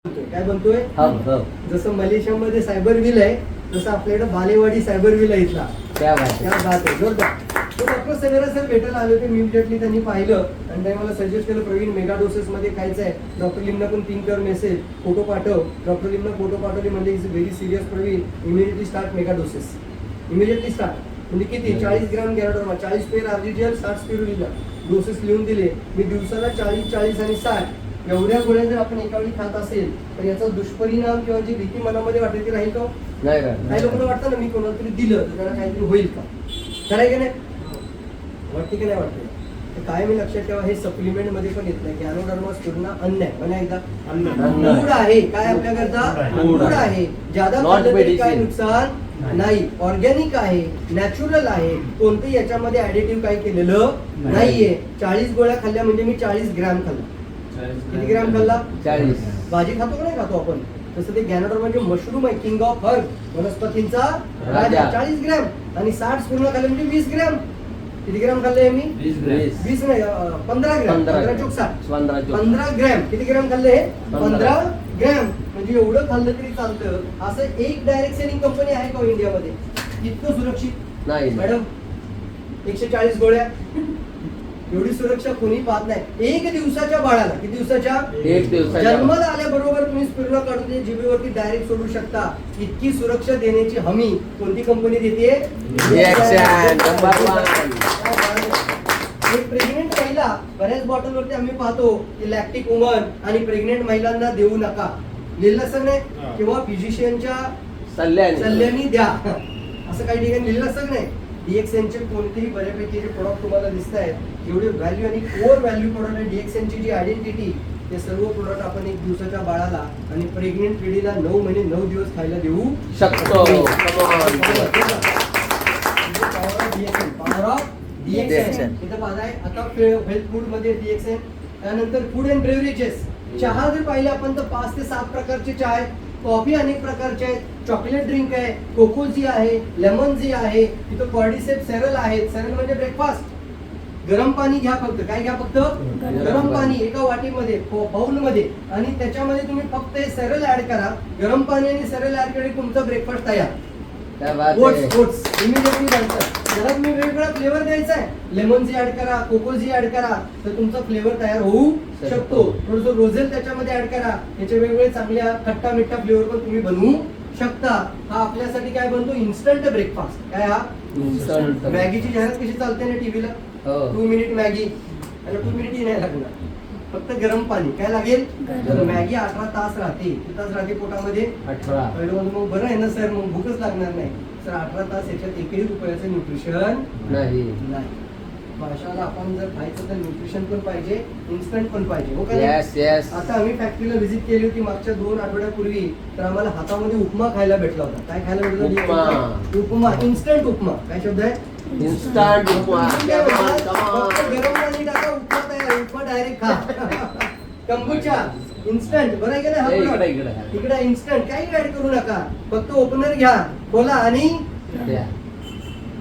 काय बनतोय? जसं मलेशियामध्ये cyber wheel आहे तसं आपल्याकडे बालेवाडी सायबर व्हील आहे इथला. त्या बात आहे जोरदार. तो डॉक्टर सवेरा सर भेटायला आले होते. इमिडिएटली त्यांनी पाहिलं आणि त्यांनी मला सजेस्ट केलं, प्रवीण मेगा डोसेस मध्ये खायचं आहे. डॉक्टर लिमना पण पिंक कर मेसेज फोटो पाठव. डॉक्टर लिमना फोटो पाठवले म्हणजे is very serious Praveen, immediately start mega doses. Immediately start म्हणजे किती? 40 ग्रॅम गॅरोडोर्मा, 40 पेर आर्जिजेल, 60 स्पिरुलिना डोसेस लिहून दिले मी. दिवसाला 40, 40 आणि 60 एवढ्या गोळ्या जर आपण एका वेळी खात असेल तर याचा दुष्परिणाम किंवा जी भीती मनामध्ये वाटते ती राहील का? नाही. काही लोकांना वाटतं ना मी कोणाला तरी दिलं तर त्याला काहीतरी होईल का? करायचं नाही वाटते की नाही वाटते? काय मी लक्षात ठेवा, हे सप्लिमेंट मध्ये पण येत नाही. गॅरोडर्मा स्पिरुलिना अन्न आहे म्हणा एकदा, फूड आहे. काय आपल्याकरता फूड आहे. ज्यादा खाल्लं तरी काय नुकसान नाही. ऑर्गॅनिक आहे, नॅचरल आहे. कोणतेही याच्यामध्ये ऍडिटिव्ह काय केलेलं नाहीये. 40 गोळ्या खाल्ल्या म्हणजे मी 40 ग्रॅम खाल्ला. किती ग्रॅम खाल्ला? 40. भाजी खातो का नाही खातो आपण, तसं ते गॅनोडर्मा म्हणजे मशरूम आहे, किंग ऑफ हर्ब, वनस्पतींचा राजा. 40 ग्रॅम आणि 60 पूर्ण खाल्ले म्हणजे 20 ग्रॅम. किती ग्रॅम खाल्ले मी? 20 नाही, 15 ग्रॅम. 15 चोक 60, 15 ग्रॅम. किती ग्रॅम खाल्ले? 15 ग्रॅम. म्हणजे एवढं खाल्लं तरी चालतं. असं एक डायरेक्ट सेलिंग कंपनी आहे का इंडियामध्ये इतकं सुरक्षित? नाही मॅडम. 140 गोळ्या एवढी सुरक्षा कोणी पाहत नाही. 1 दिवसाच्या बाळाला, किती दिवसाच्या? 1 दिवसाच्या जन्माला आल्याबरोबर तुम्ही स्पिरुलिना काढून जिभेवरती डायरेक्ट सोडू शकता. इतकी सुरक्षा देण्याची हमी कोणती कंपनी देते? एक प्रेग्नेंट महिला, बऱ्याच बॉटलवरती आम्ही पाहतो की लॅक्टिक वुमन आणि प्रेग्नेंट महिलांना देऊ नका लिहिलं असं नाही, किंवा फिजिशियनच्या सल्ल्याने द्या असं काही ठिकाणी लिहिलं असं नाही. डीएक्सएनचे कोणतेही बऱ्यापैकी जे प्रोडक्ट तुम्हाला दिसत आहेत, जेवढे व्हॅल्यू आणि कोर व्हॅल्यू प्रोडक्ट आहे, डीएक्सएनची जी आयडेंटिटी, ते सर्व प्रोडक्ट आपण 1 दिवसाच्या बाळाला आणि प्रेग्नेंट लेडीला 9 महिने 9 दिवस खायला देऊ शकतो. इथं पाहताय आता हेल्थ फूड मध्ये डीएक्सएन. त्यानंतर फूड अँड बेव्हरेजेस. चहा जर पाहिले आपण तर 5 ते 7 प्रकारचे चहा आहेत. कॉफी अनेक प्रकारचे आहेत. चॉकलेट ड्रिंक आहे, कोकोजी आहे, लेमन जी आहे, तिथं कॉर्डिसेप सेरल आहेत. सेरल म्हणजे ब्रेकफास्ट. गरम पाणी घ्या फक्त. काय घ्या फक्त? गरम पाणी एका वाटीमध्ये, बाउल मध्ये, आणि त्याच्यामध्ये तुम्ही फक्त हे सेरल ऍड करा. गरम पाणी आणि सेरल ऍड केले तुमचा ब्रेकफास्ट तयार. ओट्स इमिडिएटली बनतं. त्याला तुम्ही वेगवेगळा फ्लेवर द्यायचा आहे. लेमन जी ऍड करा, कोकोजी ऍड करा, तर तुमचा फ्लेवर तयार होऊ शकतो. थोडंसं रोझेल त्याच्यामध्ये ऍड करा, त्याचे वेगवेगळे चांगल्या खट्टा मिठ्ठा फ्लेवर पण तुम्ही बनवू शकता. हा आपल्यासाठी काय बनतो? Instant breakfast. काय हा? इन्स्टंट. मॅगीची जाहिरात कशी चालते ना टीव्हीला? 2 मिनिट मॅगी. आणि 2 मिनिट नाही लागणार, फक्त गरम पाणी. काय लागेल? मॅगी 18 तास राहते. किती तास राहते पोटामध्ये? 18. मग बरं आहे ना सर, मग भूकच लागणार नाही सर. 18 तास याच्यात 1 रुपयाचं न्यूट्रिशन नाही. माशाला आपण जर खायचं तर न्यूट्रिशन पण पाहिजे, इन्स्टंट पण पाहिजे. हो का? आता आम्ही फॅक्टरीला व्हिजिट केली होती मागच्या 2 आठवड्यापूर्वी, तर आम्हाला हातामध्ये उपमा खायला भेटला होता. काय खायला भेटला? उपमा. इन्स्टंट उपमा. काय शब्द आहे? इन्स्टंट उपमा. गरम पाणी टाका, उपमा तयार. उपमा डायरेक्ट खा. कंबुचा इन्स्टंट. बरं आहे का नाही? इकडे इन्स्टंट काही ऍड करू नका, फक्त ओपनर घ्या, बोला आणि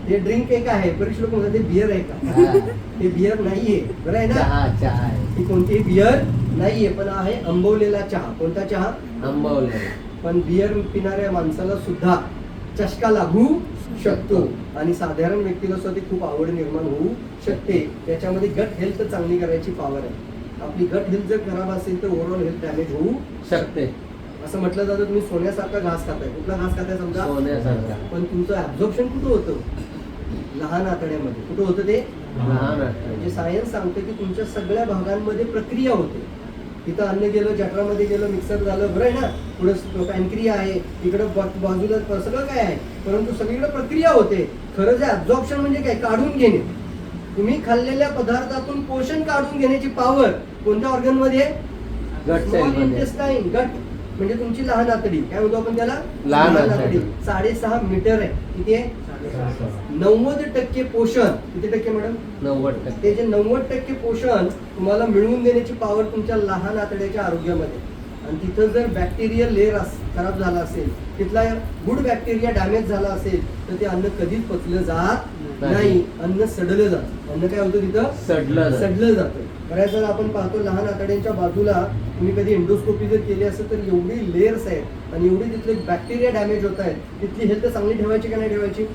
हे ड्रिंक एक आहे. बरेच लोक म्हणतात ते बियर आहे का? हे बियर नाहीये. बरं आहे ना? ही कोणतीही बियर नाहीये, पण आहे आंबवलेला चहा. कोणता चहा? आंबवलेला. पण बियर पिणाऱ्या माणसाला सुद्धा चष्का लागू शकतो आणि साधारण व्यक्तीला सुद्धा खूप आवड निर्माण होऊ शकते. त्याच्यामध्ये गट हेल्थ चांगली करायची पॉवर आहे. आपली गट हेल्थ जर खराब असेल तर ओव्हरऑल हेल्थ डॅमेज होऊ शकते. असं म्हटलं जातं तुम्ही सोन्यासारखा घास खाताय. कुठला घास खाताय? समजा सोन्यासारखा. पण तुमचं ऍब्झॉर्प्शन कुठं होतं? लहान आतड्यामध्ये. कुठं होतं ते? लहान. म्हणजे सायन्स सांगते की तुमच्या सगळ्या भागांमध्ये प्रक्रिया होते. तिथं अन्न गेलं, जठरामध्ये गेलं, मिक्सर झालं, बरं आहे ना? पुढे पॅनक्रिया आहे, इकडं बाजूला सगळं काय आहे, परंतु सगळीकडे प्रक्रिया होते. खरं जे ऍब्झॉर्प्शन म्हणजे काय? काढून घेणे. तुम्ही खाल्लेल्या पदार्थातून पोषण काढून घेण्याची पॉवर कोणत्या ऑर्गन मध्ये? गट. इंटेस्टाईन. गट म्हणजे तुमची लहान आतडी. काय म्हणतो आपण त्याला? लहान आतडी. 6.5 मीटर आहे. किती आहे? 90% पोषण. किती टक्के मॅडम? 90%. ते जे 90% पोषण तुम्हाला मिळवून देण्याची पॉवर तुमच्या लहान आतड्याच्या आरोग्यामध्ये. आणि तिथं जर बॅक्टेरियल लेअर खराब झाला असेल, तिथला गुड बॅक्टेरिया डॅमेज झाला असेल, तर ते अन्न कधीच पचलं जात नाही. अन्न सडलं जातं. अन्न काय होतं तिथं? सडलं जातं. बऱ्याच आपण पाहतो लहान आतड्यांच्या बाजूला तुम्ही कधी एंडोस्कोपी जर केली असेल तर एवढी लेअर्स आहेत आणि एवढी तिथले बॅक्टेरिया डॅमेज होत आहेत. तिथली हेल्थ चांगली ठेवायची का नाही ठेवायची?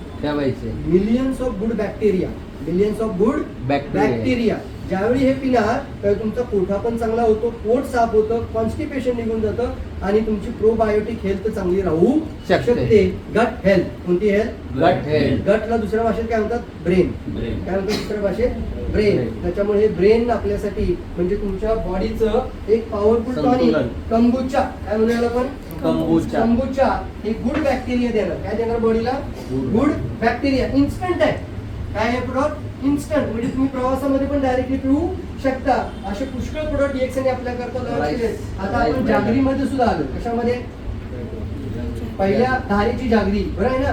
Millions of good bacteria, millions of good bacteria ज्यावेळी हे पिणार त्यावेळी तुमचा पोटा पण चांगला होतो, पोट साफ होतं, कॉन्स्टिपेशन निघून जातं आणि तुमची प्रोबायोटिक हेल्थ चांगली राहू शकते. Gut health. कोणती हेल्थ? Gut health. गटला दुसऱ्या भाषेत काय म्हणतात? ब्रेन. काय म्हणतात दुसऱ्या भाषेत? ब्रेन. त्याच्यामुळे हे ब्रेन आपल्यासाठी म्हणजे तुमच्या बॉडीचं एक पॉवरफुल टॉनिक कंबुचा. काय म्हणूया आपण? कंबुचा हे गुड बॅक्टेरिया देणार. काय देणार बॉडीला? Good bacteria. इन्स्टंट आहे. काय आहे प्रोडक्ट? इन्स्टंट. म्हणजे तुम्ही प्रवासामध्ये पण डायरेक्टली पिऊ शकता. असे पुष्कळ प्रोडक्ट DXN आपल्या करता लॉन्च केले. आता आपण जागरीमध्ये सुद्धा आलो. कशामध्ये? पहिल्या धारेची जागरी, बरं आहे ना?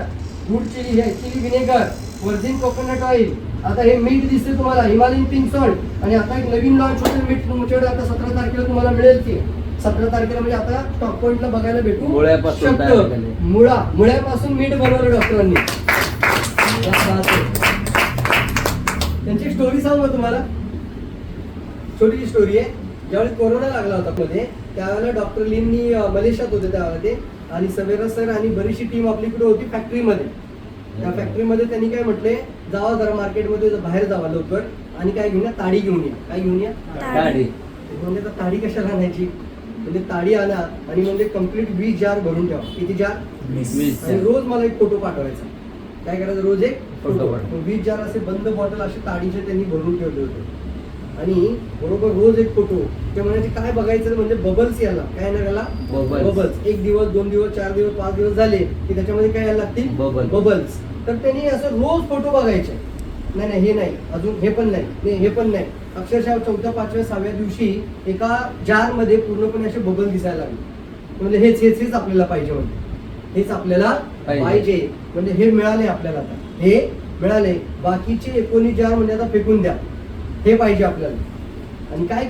Good chilli vinegar, virgin coconut oil. आता हे मीठ दिसते तुम्हाला, हिमालयन पिंक सॉल्ट. आणि आता एक नवीन लॉन्च होते मीठ तुमच्याकडे. आता 17 तारखेला तुम्हाला मिळेल की 17 तारखेला म्हणजे आता टॉप पॉइंटला बघायला भेटू शकतं. मुळ्यापासून मीठ बनवलं डॉक्टरांनी. त्यांची स्टोरी सांगू का तुम्हाला? छोटीशी स्टोरी आहे. ज्यावेळी कोरोना लागला होता मध्ये त्यावेळेला डॉक्टर लिननी मलेशियात होते त्यावेळेला ते, आणि सवेरा सर आणि बरीचशी टीम आपलीकडे होती फॅक्टरीमध्ये. त्या फॅक्टरीमध्ये त्यांनी काय म्हटले, जावा जरा मार्केटमध्ये बाहेर जावा लवकर आणि काय घेऊन या? ताडी घेऊन या. काय घेऊन या? ताडी. म्हणजे ताडी कशाला आणायची? म्हणजे ताडी आणा आणि म्हणजे कम्प्लीट 20 जार भरून ठेवा. किती जार? 20. आणि रोज मला एक फोटो पाठवायचा. काय करायचं? रोज एक फोटो. 20 जार असे बंद बॉटल असे ताडीचे त्यांनी भरून ठेवले होते. आणि बरोबर रोज एक फोटो. ते म्हणायचे काय बघायचं म्हणजे बबल्स यायला. काय येणार याला? बबल्स. 1 दिवस 2 दिवस 4 दिवस 5 दिवस झाले की त्याच्यामध्ये काय यायला लागतील? बबल्स. तर त्यांनी असं रोज फोटो बघायचे. नाही हे नाही, अजून हे पण नाही, हे पण नाही. अक्षरशः 4थ्या 5व्या 6व्या दिवशी एका जार मध्ये पूर्णपणे असे बबल दिसायला लागले. म्हणजे हेच आपल्याला पाहिजे. म्हणजे हेच आपल्याला पाहिजे. म्हणजे हे मिळाले आपल्याला. आता हे मिळाले. बाकीचे 19 जार म्हणजे आता फेकून द्या. हे पाहिजे आपल्याला. आणि काय